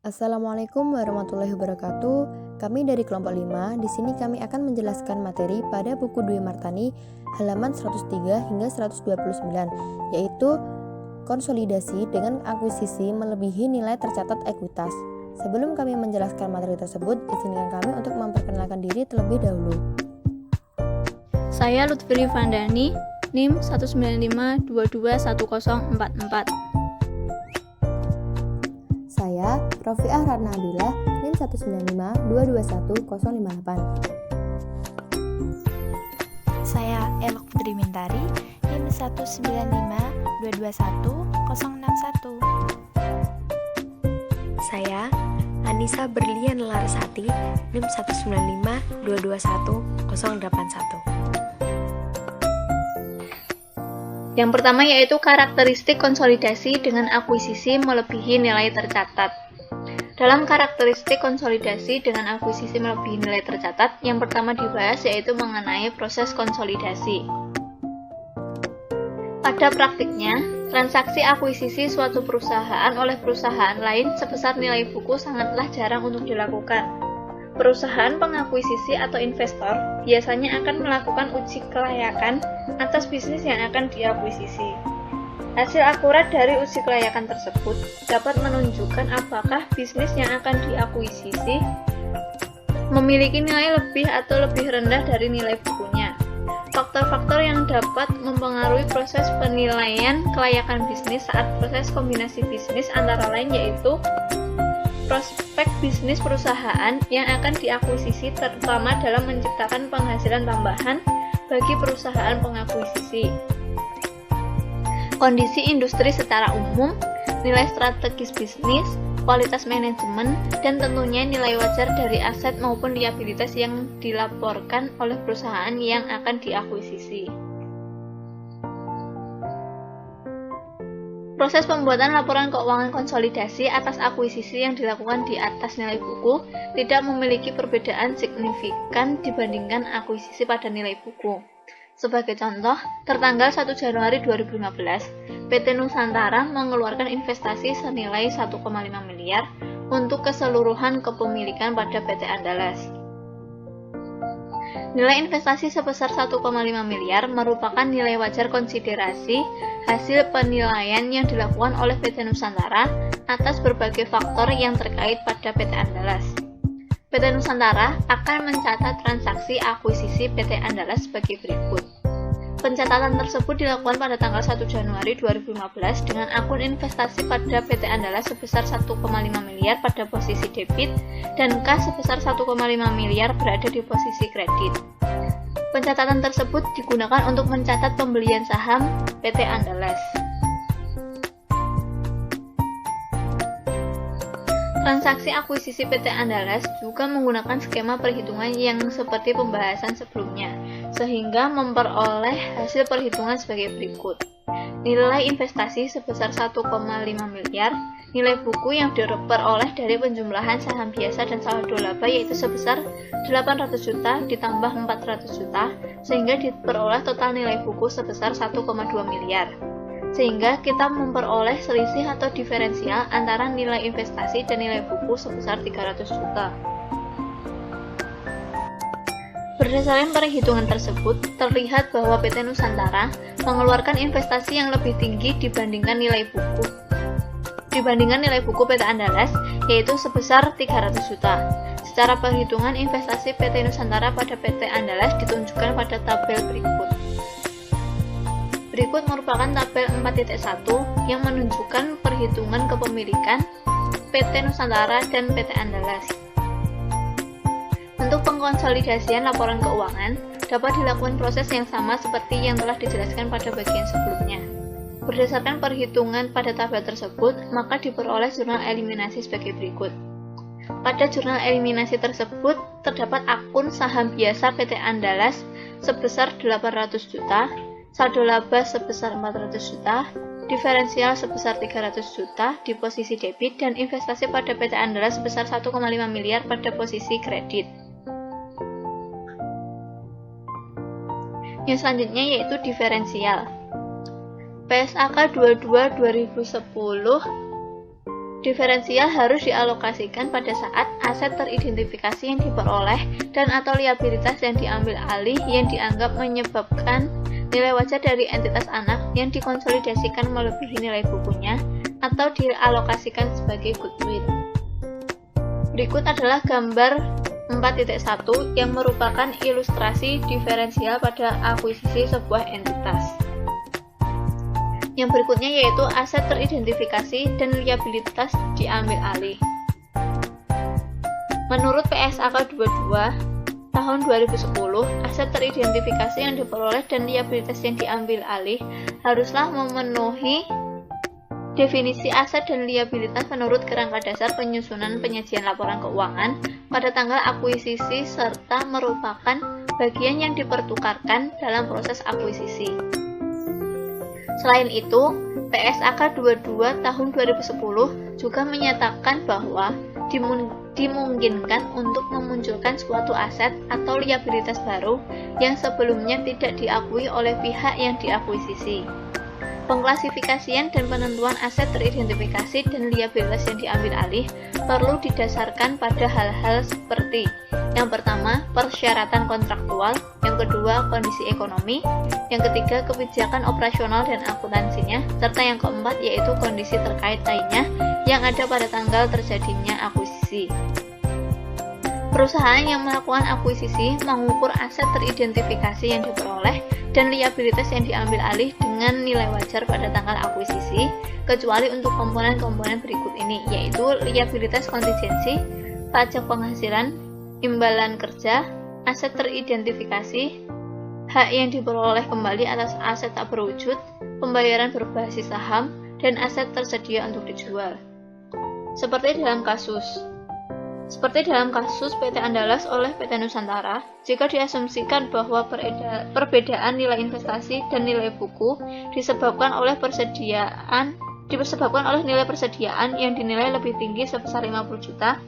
Assalamualaikum warahmatullahi wabarakatuh. Kami dari kelompok 5, di sini kami akan menjelaskan materi pada buku Dwi Martani halaman 103 hingga 129, yaitu konsolidasi dengan akuisisi melebihi nilai tercatat ekuitas. Sebelum kami menjelaskan materi tersebut, izinkan kami untuk memperkenalkan diri terlebih dahulu. Saya Lutfi Vandani, NIM 195221044. Saya Rofiah Ratna Adila, NIM 195221058. Saya Elok Putri Mintari, NIM 195221061. Saya Anissa Berlian Larsati, NIM 195221081. Yang pertama yaitu karakteristik konsolidasi dengan akuisisi melebihi nilai tercatat. Dalam karakteristik konsolidasi dengan akuisisi melebihi nilai tercatat, yang pertama dibahas yaitu mengenai proses konsolidasi. Pada praktiknya, transaksi akuisisi suatu perusahaan oleh perusahaan lain sebesar nilai buku sangatlah jarang untuk dilakukan. Perusahaan pengakuisisi atau investor biasanya akan melakukan uji kelayakan atas bisnis yang akan diakuisisi. Hasil akurat dari uji kelayakan tersebut dapat menunjukkan apakah bisnis yang akan diakuisisi memiliki nilai lebih atau lebih rendah dari nilai bukunya. Faktor-faktor yang dapat mempengaruhi proses penilaian kelayakan bisnis saat proses kombinasi bisnis antara lain yaitu prospek bisnis perusahaan yang akan diakuisisi, terutama dalam menciptakan penghasilan tambahan bagi perusahaan pengakuisisi, kondisi industri secara umum, nilai strategis bisnis, kualitas manajemen, dan tentunya nilai wajar dari aset maupun liabilitas yang dilaporkan oleh perusahaan yang akan diakuisisi. Proses pembuatan laporan keuangan konsolidasi atas akuisisi yang dilakukan di atas nilai buku tidak memiliki perbedaan signifikan dibandingkan akuisisi pada nilai buku. Sebagai contoh, tertanggal 1 Januari 2015, PT Nusantara mengeluarkan investasi senilai 1,5 miliar untuk keseluruhan kepemilikan pada PT Andalas. Nilai investasi sebesar 1,5 miliar merupakan nilai wajar konsiderasi hasil penilaian yang dilakukan oleh PT Nusantara atas berbagai faktor yang terkait pada PT Andalas. PT Nusantara akan mencatat transaksi akuisisi PT Andalas sebagai berikut. Pencatatan tersebut dilakukan pada tanggal 1 Januari 2015 dengan akun investasi pada PT Andalas sebesar 1,5 miliar pada posisi debit dan kas sebesar 1,5 miliar berada di posisi kredit. Pencatatan tersebut digunakan untuk mencatat pembelian saham PT Andalas. Transaksi akuisisi PT Andalas juga menggunakan skema perhitungan yang seperti pembahasan sebelumnya, sehingga memperoleh hasil perhitungan sebagai berikut. Nilai investasi sebesar 1,5 miliar, nilai buku yang diperoleh dari penjumlahan saham biasa dan saldo laba yaitu sebesar 800 juta ditambah 400 juta, sehingga diperoleh total nilai buku sebesar 1,2 miliar. Sehingga kita memperoleh selisih atau diferensial antara nilai investasi dan nilai buku sebesar 300 juta. Berdasarkan perhitungan tersebut, terlihat bahwa PT Nusantara mengeluarkan investasi yang lebih tinggi dibandingkan nilai buku PT Andalas, yaitu sebesar 300 juta. Secara perhitungan investasi PT Nusantara pada PT Andalas ditunjukkan pada tabel berikut. Berikut merupakan tabel 4.1 yang menunjukkan perhitungan kepemilikan PT Nusantara dan PT Andalas. Untuk pengkonsolidasian laporan keuangan dapat dilakukan proses yang sama seperti yang telah dijelaskan pada bagian sebelumnya. Berdasarkan perhitungan pada tabel tersebut, maka diperoleh jurnal eliminasi sebagai berikut. Pada jurnal eliminasi tersebut terdapat akun saham biasa PT Andalas sebesar 800 juta, saldo laba sebesar 400 juta, diferensial sebesar 300 juta di posisi debit, dan investasi pada PT Andalas sebesar 1,5 miliar pada posisi kredit. Yang selanjutnya yaitu diferensial. PSAK 22 2010 Diferensial harus dialokasikan pada saat aset teridentifikasi yang diperoleh dan atau liabilitas yang diambil alih yang dianggap menyebabkan nilai wajar dari entitas anak yang dikonsolidasikan melebihi nilai bukunya atau dialokasikan sebagai goodwill. Berikut adalah gambar 4.1 yang merupakan ilustrasi diferensial pada akuisisi sebuah entitas. Yang berikutnya yaitu aset teridentifikasi dan liabilitas diambil alih. Menurut PSAK 22 tahun 2010, aset teridentifikasi yang diperoleh dan liabilitas yang diambil alih haruslah memenuhi definisi aset dan liabilitas menurut kerangka dasar penyusunan penyajian laporan keuangan pada tanggal akuisisi serta merupakan bagian yang dipertukarkan dalam proses akuisisi. Selain itu, PSAK 22 tahun 2010 juga menyatakan bahwa dimungkinkan untuk memunculkan suatu aset atau liabilitas baru yang sebelumnya tidak diakui oleh pihak yang diakuisisi. Pengklasifikasian dan penentuan aset teridentifikasi dan liabilitas yang diambil alih perlu didasarkan pada hal-hal seperti: yang pertama, persyaratan kontraktual, yang kedua, kondisi ekonomi, yang ketiga, kebijakan operasional dan akuntansinya, serta yang keempat yaitu kondisi terkait lainnya yang ada pada tanggal terjadinya akuisisi. Perusahaan yang melakukan akuisisi mengukur aset teridentifikasi yang diperoleh dan liabilitas yang diambil alih dengan nilai wajar pada tanggal akuisisi, kecuali untuk komponen-komponen berikut ini, yaitu liabilitas kontingensi, pajak penghasilan, imbalan kerja, aset teridentifikasi, hak yang diperoleh kembali atas aset tak berwujud, pembayaran berbasis saham, dan aset tersedia untuk dijual. Seperti dalam kasus PT Andalas oleh PT Nusantara, jika diasumsikan bahwa perbedaan nilai investasi dan nilai buku disebabkan oleh nilai persediaan yang dinilai lebih tinggi sebesar 50 juta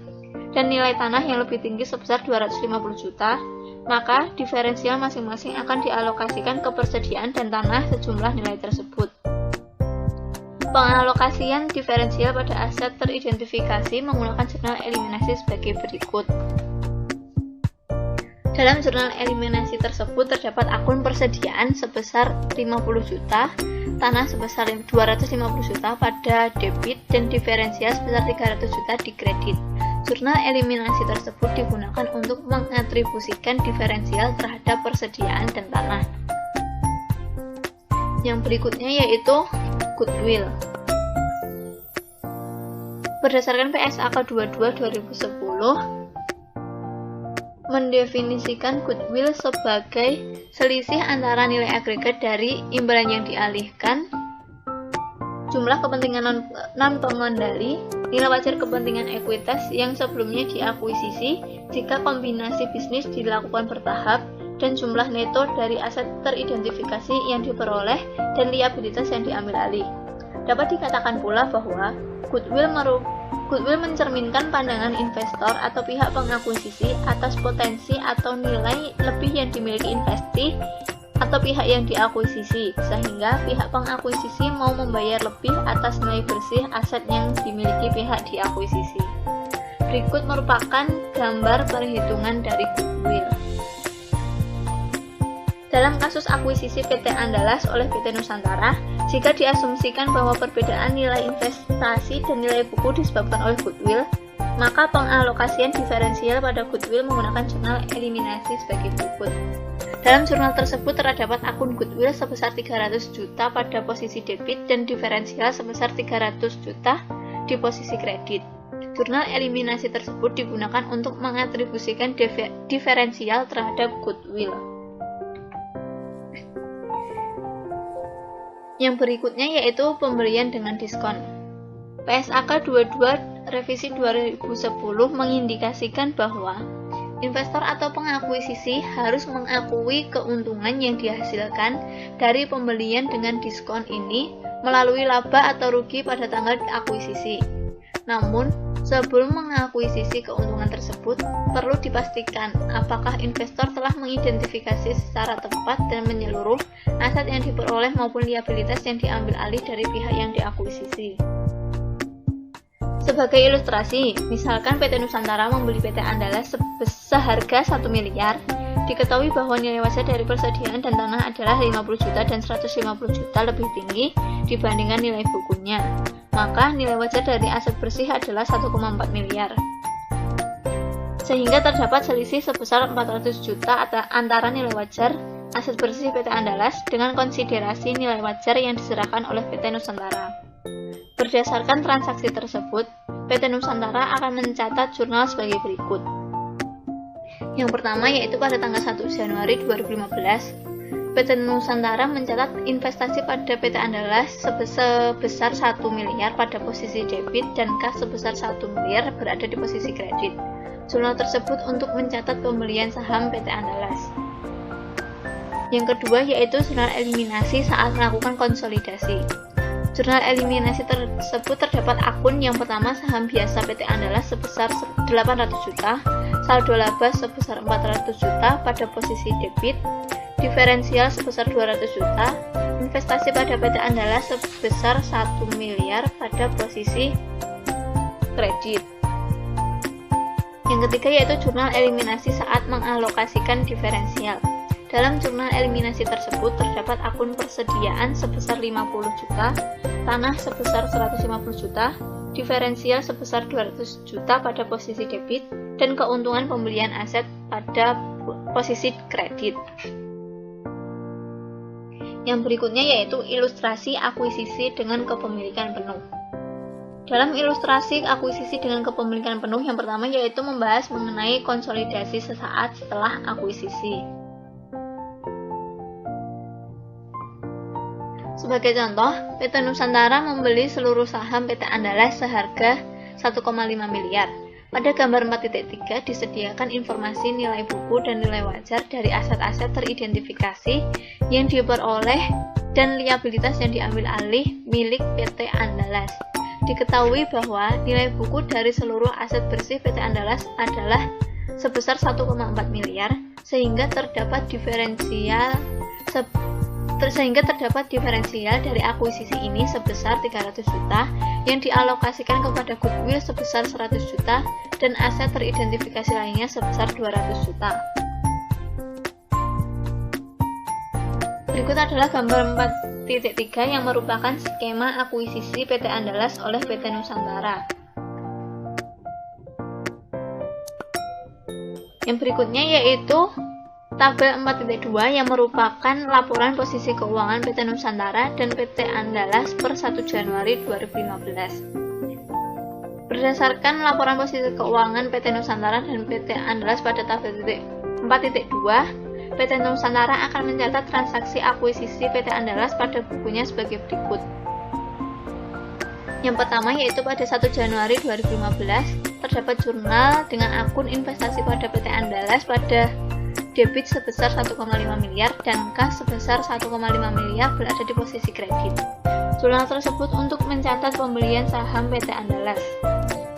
dan nilai tanah yang lebih tinggi sebesar 250 juta, maka diferensial masing-masing akan dialokasikan ke persediaan dan tanah sejumlah nilai tersebut. Pengalokasian diferensial pada aset teridentifikasi menggunakan jurnal eliminasi sebagai berikut. Dalam jurnal eliminasi tersebut terdapat akun persediaan sebesar 50 juta, tanah sebesar 250 juta pada debit, dan diferensial sebesar 300 juta di kredit. Jurnal eliminasi tersebut digunakan untuk mengatribusikan diferensial terhadap persediaan dan tanah. Yang berikutnya yaitu goodwill. Berdasarkan PSAK 22 2010, mendefinisikan goodwill sebagai selisih antara nilai agregat dari imbalan yang dialihkan, jumlah kepentingan non-pengendali, nilai wajar kepentingan ekuitas yang sebelumnya diakuisisi jika kombinasi bisnis dilakukan bertahap, dan jumlah neto dari aset teridentifikasi yang diperoleh dan liabilitas yang diambil alih. Dapat dikatakan pula bahwa goodwill mencerminkan pandangan investor atau pihak pengakuisisi atas potensi atau nilai lebih yang dimiliki investi atau pihak yang diakuisisi, sehingga pihak pengakuisisi mau membayar lebih atas nilai bersih aset yang dimiliki pihak diakuisisi. Berikut merupakan gambar perhitungan dari goodwill. Dalam kasus akuisisi PT Andalas oleh PT Nusantara, jika diasumsikan bahwa perbedaan nilai investasi dan nilai buku disebabkan oleh goodwill, maka pengalokasian diferensial pada goodwill menggunakan jurnal eliminasi sebagai berikut. Dalam jurnal tersebut terdapat akun goodwill sebesar 300 juta pada posisi debit dan diferensial sebesar 300 juta di posisi kredit. Jurnal eliminasi tersebut digunakan untuk mengatribusikan diferensial terhadap goodwill. Yang berikutnya yaitu pembelian dengan diskon. PSAK 22 revisi 2010 mengindikasikan bahwa investor atau pengakuisisi harus mengakui keuntungan yang dihasilkan dari pembelian dengan diskon ini melalui laba atau rugi pada tanggal akuisisi. Namun, sebelum mengakuisisi keuntungan tersebut, perlu dipastikan apakah investor telah mengidentifikasi secara tepat dan menyeluruh aset yang diperoleh maupun liabilitas yang diambil alih dari pihak yang diakuisisi. Sebagai ilustrasi, misalkan PT Nusantara membeli PT Andalas seharga 1 miliar, diketahui bahwa nilai wajar dari persediaan dan tanah adalah 50 juta dan 150 juta lebih tinggi dibandingkan nilai bukunya. Maka nilai wajar dari aset bersih adalah 1,4 miliar. Sehingga terdapat selisih sebesar 400 juta antara nilai wajar aset bersih PT Andalas dengan konsiderasi nilai wajar yang diserahkan oleh PT Nusantara. Berdasarkan transaksi tersebut, PT Nusantara akan mencatat jurnal sebagai berikut. Yang pertama yaitu pada tanggal 1 Januari 2015, PT Nusantara mencatat investasi pada PT Andalas sebesar 1 miliar pada posisi debit dan kas sebesar 1 miliar berada di posisi kredit. Jurnal tersebut untuk mencatat pembelian saham PT Andalas. Yang kedua yaitu jurnal eliminasi saat melakukan konsolidasi. Jurnal eliminasi tersebut terdapat akun yang pertama saham biasa PT Andalas sebesar 800 juta, saldo laba sebesar 400 juta pada posisi debit, diferensial sebesar 200 juta, investasi pada PT Andalas sebesar 1 miliar pada posisi kredit. Yang ketiga yaitu jurnal eliminasi saat mengalokasikan diferensial. Dalam jurnal eliminasi tersebut terdapat akun persediaan sebesar 50 juta, tanah sebesar 150 juta, diferensial sebesar 200 juta pada posisi debit, dan keuntungan pembelian aset pada posisi kredit. Yang berikutnya yaitu ilustrasi akuisisi dengan kepemilikan penuh. Dalam ilustrasi akuisisi dengan kepemilikan penuh, yang pertama yaitu membahas mengenai konsolidasi sesaat setelah akuisisi. Sebagai contoh, PT Nusantara membeli seluruh saham PT Andalas seharga 1,5 miliar. Pada gambar 4.3 disediakan informasi nilai buku dan nilai wajar dari aset-aset teridentifikasi yang diperoleh dan liabilitas yang diambil alih milik PT Andalas. Diketahui bahwa nilai buku dari seluruh aset bersih PT Andalas adalah sebesar 1,4 miliar, sehingga terdapat diferensial dari akuisisi ini sebesar 300 juta yang dialokasikan kepada goodwill sebesar 100 juta dan aset teridentifikasi lainnya sebesar 200 juta. Berikut adalah gambar 4.3 yang merupakan skema akuisisi PT Andalas oleh PT Nusantara. Yang berikutnya yaitu tabel 4.2 yang merupakan laporan posisi keuangan PT Nusantara dan PT Andalas per 1 Januari 2015. Berdasarkan laporan posisi keuangan PT Nusantara dan PT Andalas pada tabel 4.2, PT Nusantara akan mencatat transaksi akuisisi PT Andalas pada bukunya sebagai berikut. Yang pertama yaitu pada 1 Januari 2015, terdapat jurnal dengan akun investasi pada PT Andalas pada debit sebesar 1,5 miliar dan kas sebesar 1,5 miliar berada di posisi kredit. Jurnal tersebut untuk mencatat pembelian saham PT Andalas.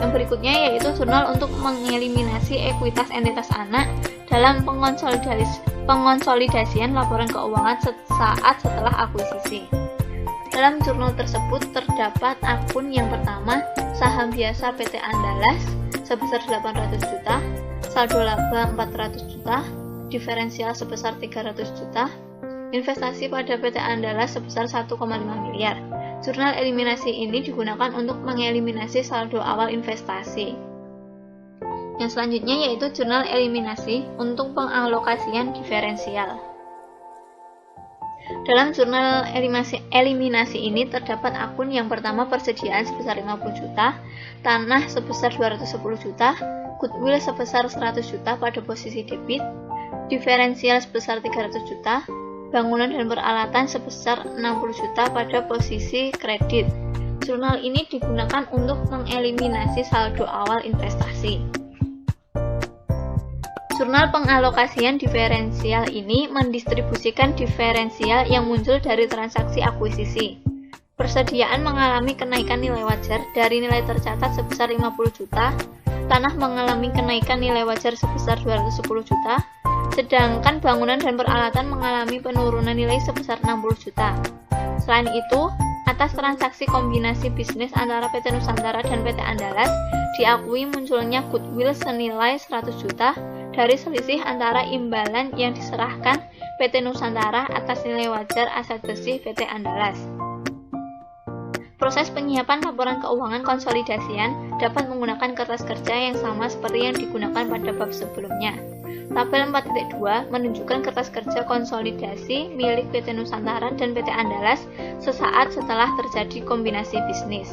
Yang berikutnya yaitu jurnal untuk mengeliminasi ekuitas entitas anak dalam pengonsolidasian laporan keuangan saat setelah akuisisi. Dalam jurnal tersebut terdapat akun yang pertama saham biasa PT Andalas sebesar 800 juta, saldo laba 400 juta, diferensial sebesar 300 juta, investasi pada PT Andalas sebesar 1,5 miliar. Jurnal eliminasi ini digunakan untuk mengeliminasi saldo awal investasi. Yang selanjutnya yaitu jurnal eliminasi untuk pengalokasian diferensial. Dalam jurnal eliminasi ini terdapat akun yang pertama persediaan sebesar 50 juta, tanah sebesar 210 juta, goodwill sebesar 100 juta pada posisi debit, diferensial sebesar 300 juta, bangunan dan peralatan sebesar 60 juta pada posisi kredit. Jurnal ini digunakan untuk mengeliminasi saldo awal investasi. Jurnal pengalokasian diferensial ini mendistribusikan diferensial yang muncul dari transaksi akuisisi. Persediaan mengalami kenaikan nilai wajar dari nilai tercatat sebesar 50 juta, tanah mengalami kenaikan nilai wajar sebesar 210 juta, sedangkan bangunan dan peralatan mengalami penurunan nilai sebesar 60 juta. Selain itu, atas transaksi kombinasi bisnis antara PT Nusantara dan PT Andalas diakui munculnya goodwill senilai 100 juta dari selisih antara imbalan yang diserahkan PT Nusantara atas nilai wajar aset bersih PT Andalas. Proses penyiapan laporan keuangan konsolidasian dapat menggunakan kertas kerja yang sama seperti yang digunakan pada bab sebelumnya. Tabel 4.2 menunjukkan kertas kerja konsolidasi milik PT Nusantara dan PT Andalas sesaat setelah terjadi kombinasi bisnis.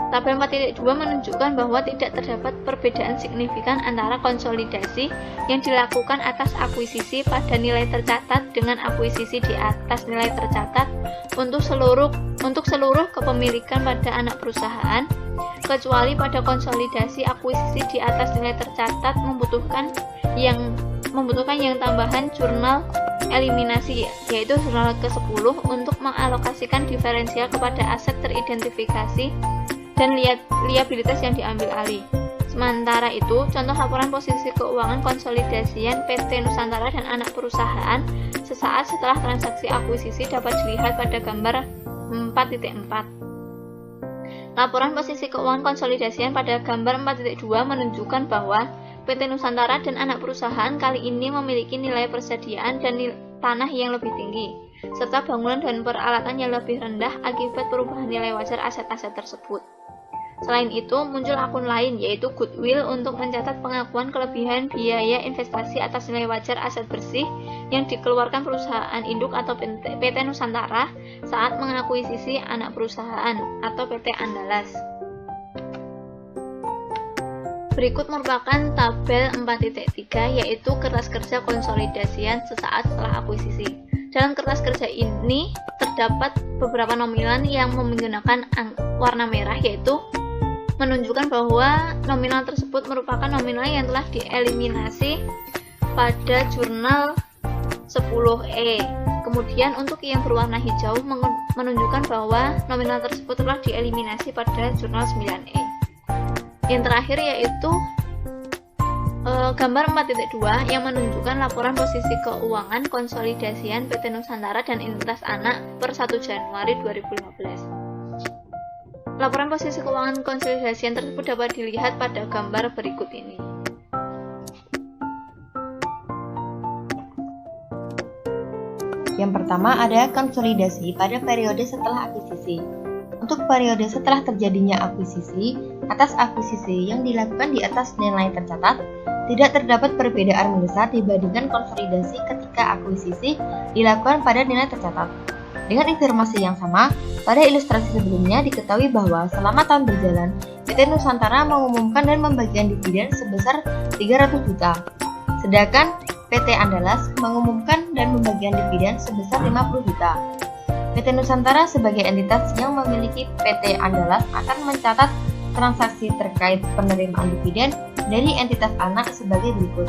Tabel 4.2 menunjukkan bahwa tidak terdapat perbedaan signifikan antara konsolidasi yang dilakukan atas akuisisi pada nilai tercatat dengan akuisisi di atas nilai tercatat untuk seluruh kepemilikan pada anak perusahaan, kecuali pada konsolidasi akuisisi di atas nilai tercatat membutuhkan yang tambahan jurnal eliminasi, yaitu jurnal ke-10 untuk mengalokasikan diferensial kepada aset teridentifikasi dan liabilitas yang diambil alih. Sementara itu, contoh laporan posisi keuangan konsolidasian PT Nusantara dan anak perusahaan sesaat setelah transaksi akuisisi dapat dilihat pada gambar 4.4. Laporan posisi keuangan konsolidasian pada gambar 4.2 menunjukkan bahwa PT Nusantara dan anak perusahaan kali ini memiliki nilai persediaan dan tanah yang lebih tinggi, serta bangunan dan peralatan yang lebih rendah akibat perubahan nilai wajar aset-aset tersebut. Selain itu, muncul akun lain, yaitu goodwill untuk mencatat pengakuan kelebihan biaya investasi atas nilai wajar aset bersih yang dikeluarkan perusahaan induk atau PT Nusantara saat mengakuisisi anak perusahaan atau PT Andalas. Berikut merupakan tabel 4.3, yaitu kertas kerja konsolidasian sesaat setelah akuisisi. Dalam kertas kerja ini terdapat beberapa nominal yang menggunakan warna merah, yaitu menunjukkan bahwa nominal tersebut merupakan nominal yang telah dieliminasi pada jurnal 10E. Kemudian untuk yang berwarna hijau menunjukkan bahwa nominal tersebut telah dieliminasi pada jurnal 9E. Yang terakhir yaitu gambar 4.2 yang menunjukkan laporan posisi keuangan konsolidasian PT Nusantara dan entitas anak per 1 Januari 2015. Laporan posisi keuangan konsolidasian tersebut dapat dilihat pada gambar berikut ini. Yang pertama ada konsolidasi pada periode setelah akuisisi. Untuk periode setelah terjadinya akuisisi, atas akuisisi yang dilakukan di atas nilai tercatat, tidak terdapat perbedaan mendasar dibandingkan konsolidasi ketika akuisisi dilakukan pada nilai tercatat. Dengan informasi yang sama, pada ilustrasi sebelumnya diketahui bahwa selama tahun berjalan, PT Nusantara mengumumkan dan membagikan dividen sebesar 300 juta. Sedangkan PT Andalas mengumumkan dan membagikan dividen sebesar 50 juta. PT Nusantara sebagai entitas yang memiliki PT Andalas akan mencatat transaksi terkait penerimaan dividen dari entitas anak sebagai berikut.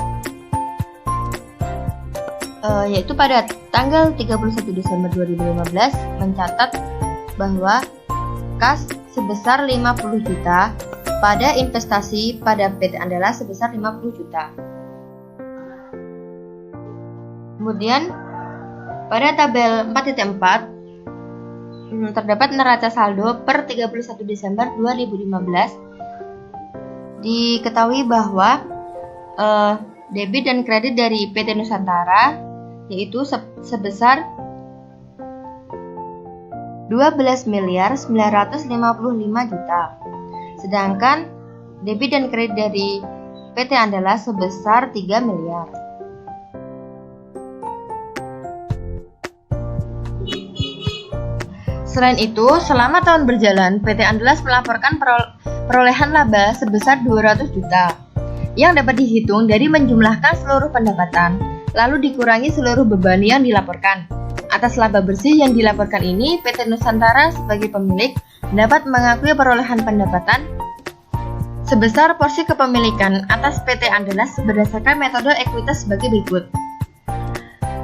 Yaitu pada tanggal 31 Desember 2015 mencatat bahwa kas sebesar 50 juta pada investasi pada PT Andalas sebesar 50 juta. Kemudian pada tabel 4.4 terdapat neraca saldo per 31 Desember 2015. Diketahui bahwa debit dan kredit dari PT Nusantara yaitu sebesar 12.955 juta. Sedangkan debit dan kredit dari PT Andalas sebesar 3 miliar. Selain itu, selama tahun berjalan, PT Andalas melaporkan perolehan laba sebesar 200 juta yang dapat dihitung dari menjumlahkan seluruh pendapatan, lalu dikurangi seluruh beban yang dilaporkan. Atas laba bersih yang dilaporkan ini, PT Nusantara sebagai pemilik dapat mengakui perolehan pendapatan sebesar porsi kepemilikan atas PT Andalas berdasarkan metode ekuitas sebagai berikut.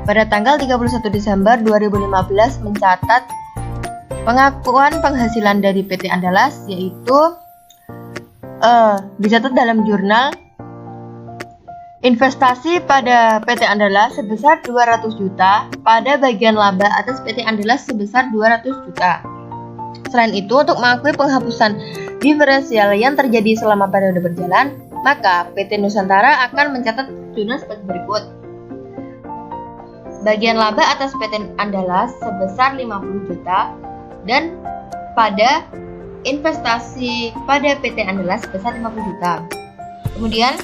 Pada tanggal 31 Desember 2015 mencatat pengakuan penghasilan dari PT Andalas yaitu dicatat dalam jurnal investasi pada PT Andalas sebesar 200 juta pada bagian laba atas PT Andalas sebesar 200 juta. Selain itu, untuk mengakui penghapusan diferensial yang terjadi selama periode berjalan, maka PT Nusantara akan mencatat jurnal sebagai berikut. Bagian laba atas PT Andalas sebesar 50 juta dan pada investasi pada PT Andalas sebesar 50 juta. Kemudian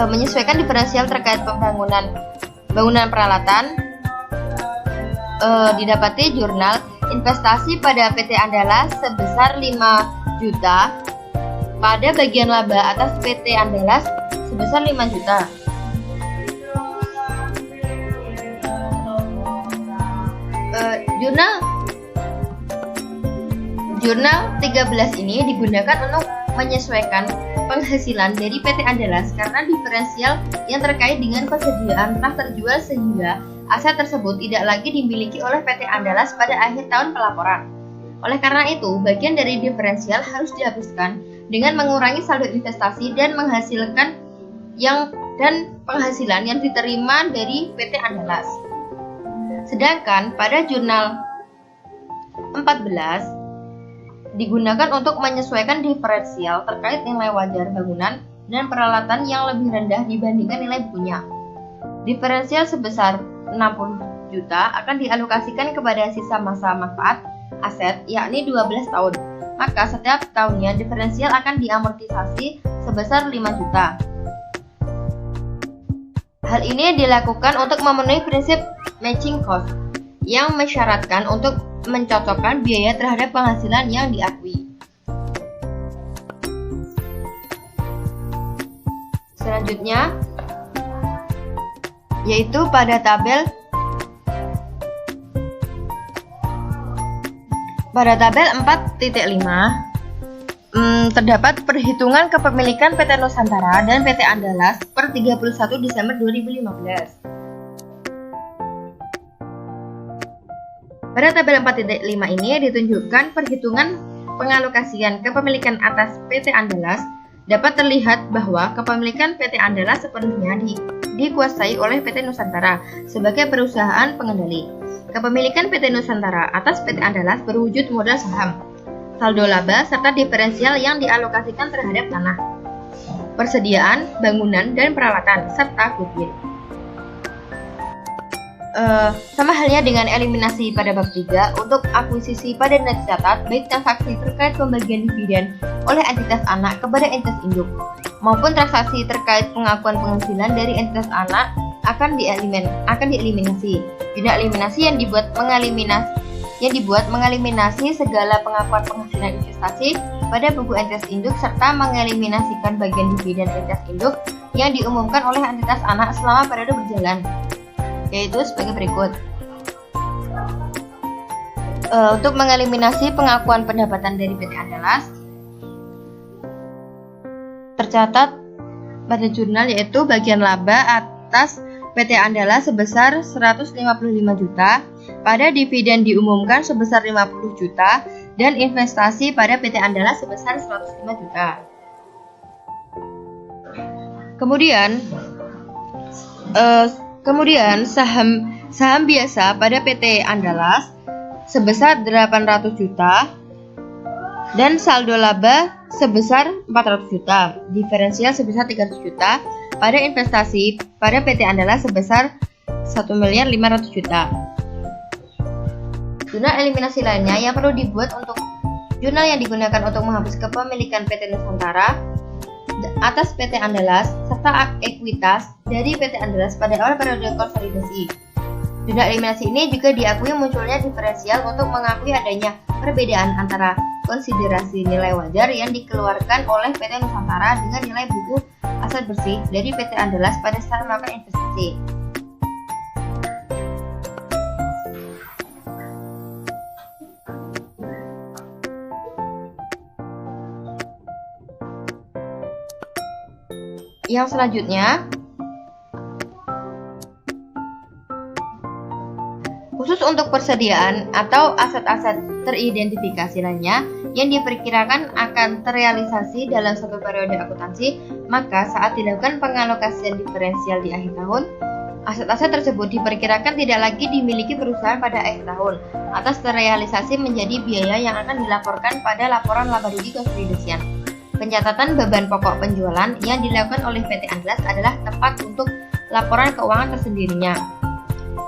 menyesuaikan diferensial terkait bangunan peralatan, didapati jurnal investasi pada PT Andalas sebesar 5 juta pada bagian laba atas PT Andalas sebesar 5 juta. Jurnal 13 ini digunakan untuk menyesuaikan penghasilan dari PT Andalas karena diferensial yang terkait dengan persediaan telah terjual sehingga aset tersebut tidak lagi dimiliki oleh PT Andalas pada akhir tahun pelaporan. Oleh karena itu, bagian dari diferensial harus dihapuskan dengan mengurangi saldo investasi dan penghasilan yang diterima dari PT Andalas. Sedangkan pada jurnal 14 digunakan untuk menyesuaikan diferensial terkait nilai wajar bangunan dan peralatan yang lebih rendah dibandingkan nilai bukunya. Diferensial sebesar 60 juta akan dialokasikan kepada sisa masa manfaat aset yakni 12 tahun. Maka setiap tahunnya diferensial akan diamortisasi sebesar 5 juta. Hal ini dilakukan untuk memenuhi prinsip matching cost yang mensyaratkan untuk mencocokkan biaya terhadap penghasilan yang diakui. Selanjutnya yaitu pada tabel 4.5 terdapat perhitungan kepemilikan PT Nusantara dan PT Andalas per 31 Desember 2015. Pada tabel 4.5 ini ditunjukkan perhitungan pengalokasian kepemilikan atas PT Andalas. Dapat terlihat bahwa kepemilikan PT Andalas sepenuhnya dikuasai oleh PT Nusantara sebagai perusahaan pengendali. Kepemilikan PT Nusantara atas PT Andalas berwujud modal saham, saldo laba, serta diferensial yang dialokasikan terhadap tanah, persediaan, bangunan, dan peralatan, serta goodwill. Sama halnya dengan eliminasi pada bab 3, untuk akuisisi pada nilai tercatat, baik transaksi terkait pembagian dividen oleh entitas anak kepada entitas induk, maupun transaksi terkait pengakuan penghasilan dari entitas anak akan dieliminasi. Jurnal eliminasi yang dibuat mengeliminasi segala pengakuan penghasilan investasi pada buku entitas induk serta mengeliminasikan bagian dividen entitas induk yang diumumkan oleh entitas anak selama periode berjalan, yaitu sebagai berikut. Untuk mengeliminasi pengakuan pendapatan dari PT Andalas, tercatat pada jurnal yaitu bagian laba atas PT Andalas sebesar 155 juta, pada dividen diumumkan sebesar 50 juta, dan investasi pada PT Andalas sebesar 105 juta. Kemudian saham biasa pada PT Andalas sebesar 800 juta dan saldo laba sebesar 400 juta, diferensial sebesar 300 juta, pada investasi pada PT Andalas sebesar 1.500.000 juta. Jurnal eliminasi lainnya yang perlu dibuat untuk jurnal yang digunakan untuk menghapus kepemilikan PT Nusantara atas PT Andalas serta ekuitas dari PT Andalas pada awal periode konsolidasi. Jurnal eliminasi ini juga diakui munculnya diferensial untuk mengakui adanya perbedaan antara konsiderasi nilai wajar yang dikeluarkan oleh PT Nusantara dengan nilai buku aset bersih dari PT Andalas pada saat melakukan investasi. Yang selanjutnya, khusus untuk persediaan atau aset-aset teridentifikasi lainnya yang diperkirakan akan terrealisasi dalam satu periode akuntansi, maka saat dilakukan pengalokasian diferensial di akhir tahun, Aset-aset tersebut diperkirakan tidak lagi dimiliki perusahaan pada akhir tahun atas terrealisasi menjadi biaya yang akan dilaporkan pada laporan laba rugi konsolidasian. Pencatatan beban pokok penjualan yang dilakukan oleh PT Andalas adalah tepat untuk laporan keuangan tersendirinya.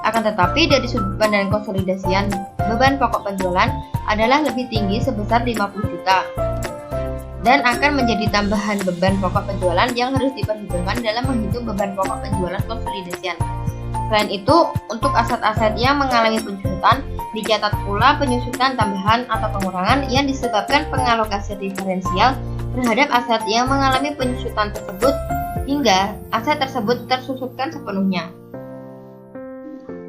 Akan tetapi dari sudut pandang konsolidasian, beban pokok penjualan adalah lebih tinggi sebesar 50 juta dan akan menjadi tambahan beban pokok penjualan yang harus diperhitungkan dalam menghitung beban pokok penjualan konsolidasian. Selain itu, untuk aset-aset yang mengalami penyusutan, dicatat pula penyusutan tambahan atau pengurangan yang disebabkan pengalokasi diferensial terhadap aset yang mengalami penyusutan tersebut hingga aset tersebut tersusutkan sepenuhnya.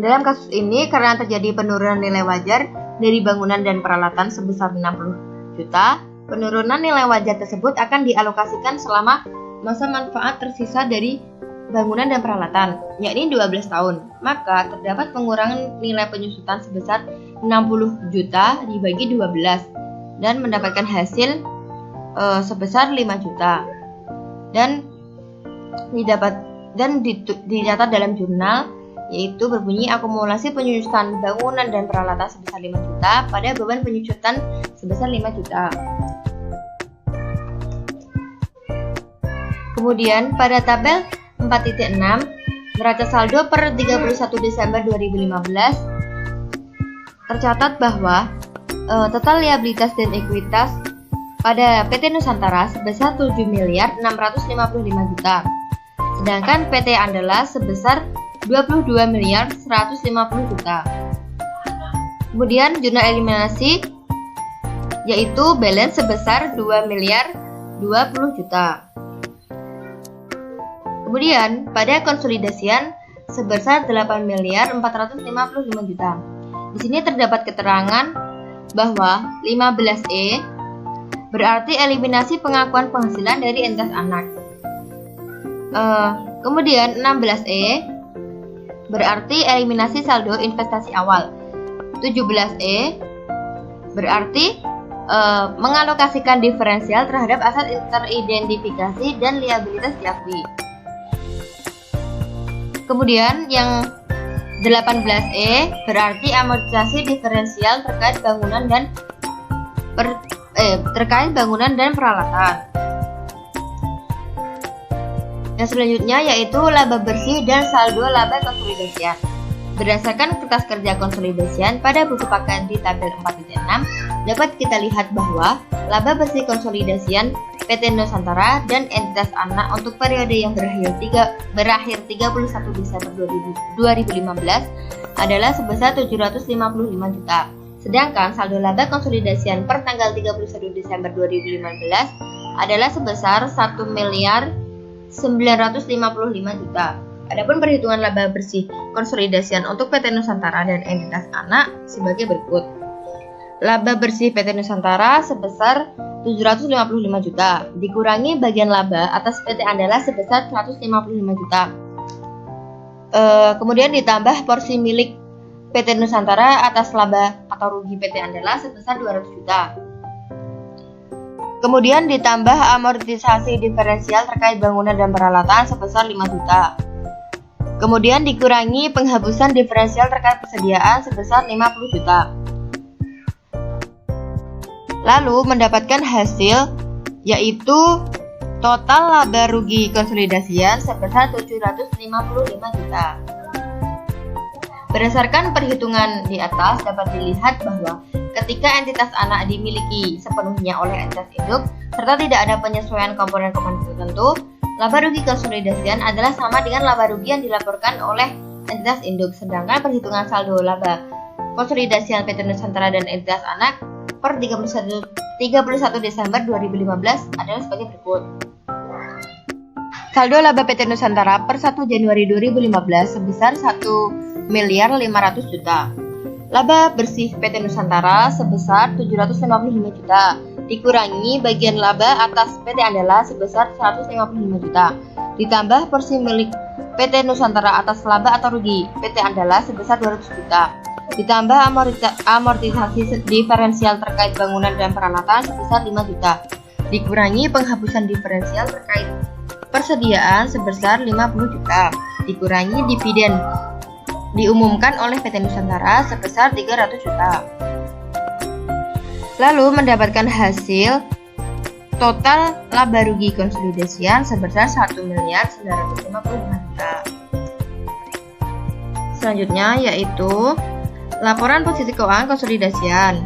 Dalam kasus ini, karena terjadi penurunan nilai wajar dari bangunan dan peralatan sebesar 60 juta, penurunan nilai wajar tersebut akan dialokasikan selama masa manfaat tersisa dari bangunan dan peralatan, yakni 12 tahun. Maka terdapat pengurangan nilai penyusutan sebesar 60 juta dibagi 12 dan mendapatkan hasil sebesar 5 juta. Dan dicatat dalam jurnal, yaitu berbunyi akumulasi penyusutan bangunan dan peralatan sebesar 5 juta pada beban penyusutan sebesar 5 juta. Kemudian pada tabel 4.6 neraca saldo per 31 Desember 2015 tercatat bahwa total liabilitas dan ekuitas pada PT Nusantara sebesar 7.655 juta, sedangkan PT Andalas sebesar 22.150 juta. Kemudian jurnal eliminasi yaitu balance sebesar 2.020 juta. Kemudian pada konsolidasian sebesar 8.455 juta. Di sini terdapat keterangan bahwa 15E berarti eliminasi pengakuan penghasilan dari entitas anak. Kemudian 16E berarti eliminasi saldo investasi awal. 17E berarti mengalokasikan diferensial terhadap aset teridentifikasi dan liabilitas diakui. Kemudian yang 18E berarti amortisasi diferensial terkait bangunan dan peralatan. Yang selanjutnya yaitu laba bersih dan saldo laba konsolidasian. Berdasarkan kertas kerja konsolidasian pada buku paket di tabel 4.6 dapat kita lihat bahwa laba bersih konsolidasian PT Nusantara dan entitas anak untuk periode yang berakhir 31 Desember 2015 adalah sebesar 755 juta. Sedangkan saldo laba konsolidasian per tanggal 31 Desember 2015 adalah sebesar 1.955 juta. Adapun perhitungan laba bersih konsolidasian untuk PT Nusantara dan entitas anak sebagai berikut. Laba bersih PT Nusantara sebesar 755 juta, dikurangi bagian laba atas PT Andalas sebesar 155 juta. Kemudian ditambah porsi milik PT Nusantara atas laba atau rugi PT Andalas sebesar 200 juta. Kemudian ditambah amortisasi diferensial terkait bangunan dan peralatan sebesar 5 juta. Kemudian dikurangi penghapusan diferensial terkait persediaan sebesar 50 juta. Lalu mendapatkan hasil yaitu total laba rugi konsolidasian sebesar 755 juta. Berdasarkan perhitungan di atas dapat dilihat bahwa ketika entitas anak dimiliki sepenuhnya oleh entitas induk serta tidak ada penyesuaian komponen-komponen tertentu, laba rugi konsolidasian adalah sama dengan laba rugi yang dilaporkan oleh entitas induk, sedangkan perhitungan saldo laba konsolidasian PT Nusantara dan entitas anak per 31 Desember 2015 adalah sebagai berikut. Saldo laba PT Nusantara per 1 Januari 2015 sebesar 1.500 juta. Laba bersih PT Nusantara sebesar 755 juta, dikurangi bagian laba atas PT Andalas sebesar 155 juta, ditambah porsi milik PT Nusantara atas laba atau rugi PT Andalas sebesar 200 juta, ditambah amortisasi diferensial terkait bangunan dan peralatan sebesar 5 juta, dikurangi penghapusan diferensial terkait persediaan sebesar 50 juta dikurangi dividen diumumkan oleh PT Nusantara sebesar 300 juta. Lalu mendapatkan hasil total laba rugi konsolidasian sebesar 1.955 juta. Selanjutnya yaitu laporan posisi keuangan konsolidasian.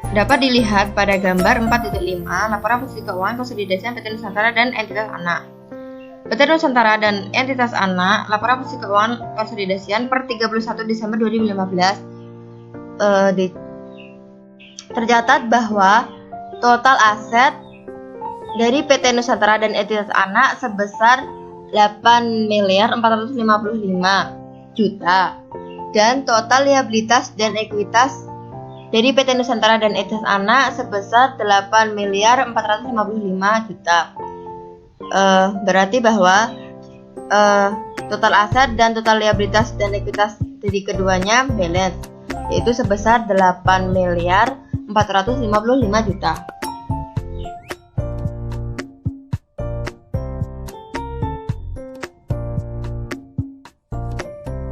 Dapat dilihat pada gambar 4.5 laporan posisi keuangan konsolidasian PT Nusantara dan entitas anak. PT Nusantara dan entitas anak laporan posisi keuangan konsolidasian per 31 Desember 2015 tercatat bahwa total aset dari PT Nusantara dan entitas anak sebesar 8.455 juta dan total liabilitas dan ekuitas dari PT Nusantara dan entitas anak sebesar 8.455 juta. Berarti bahwa total aset dan total liabilitas dan ekuitas dari keduanya balance, yaitu sebesar 8.455 juta.